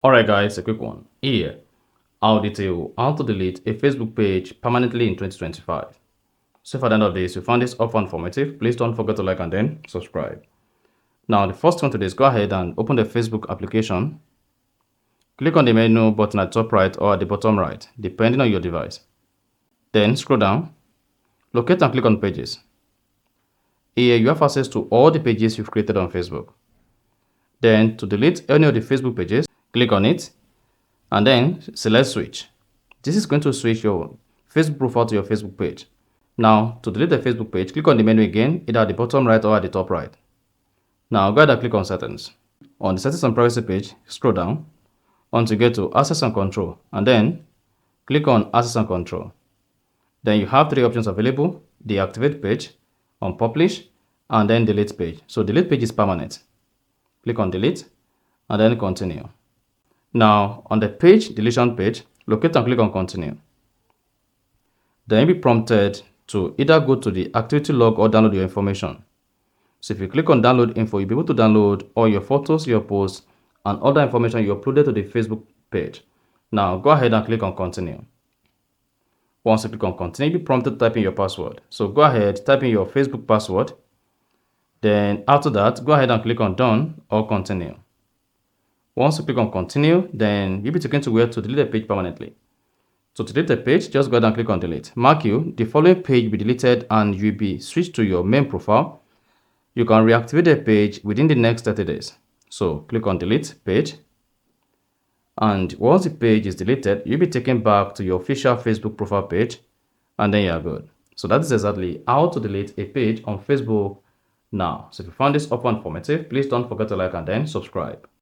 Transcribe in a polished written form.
Alright guys, a quick one. Here, I'll detail how to delete a Facebook page permanently in 2025. So if at the end of this you found this often informative, please don't forget to like and then subscribe. Now the first one to do is go ahead and open the Facebook application. Click on the menu button at top right or at the bottom right, depending on your device. Then scroll down, locate and click on pages. Here you have access to all the pages you've created on Facebook. Then to delete any of the Facebook pages, click on it and then select switch. This is going to switch your Facebook profile to your Facebook page. Now to delete the Facebook page, click on the menu again, either at the bottom right or at the top right. Now go ahead and click on settings. On the settings and privacy page, scroll down until you get to access and control and then click on access and control. Then you have three options available: deactivate page, unpublish, and then delete page. So delete page is permanent. Click on delete and then continue. Now on the page deletion page, locate and click on continue. Then you'll be prompted to either go to the activity log or download your information. So if you click on download info, you'll be able to download all your photos, your posts, and other information you uploaded to the Facebook page. Now go ahead and click on continue. Once you click on continue, you'll be prompted to type in your password. So go ahead, type in your Facebook password. Then after that, go ahead and click on done or continue. Once you click on continue, then you'll be taken to where to delete the page permanently. So to delete the page, just go ahead and click on delete. Mark you, the following page will be deleted and you'll be switched to your main profile. You can reactivate the page within the next 30 days. So click on delete page. And once the page is deleted, you'll be taken back to your official Facebook profile page and then you're good. So that is exactly how to delete a page on Facebook now. So if you found this often informative, please don't forget to like and then subscribe.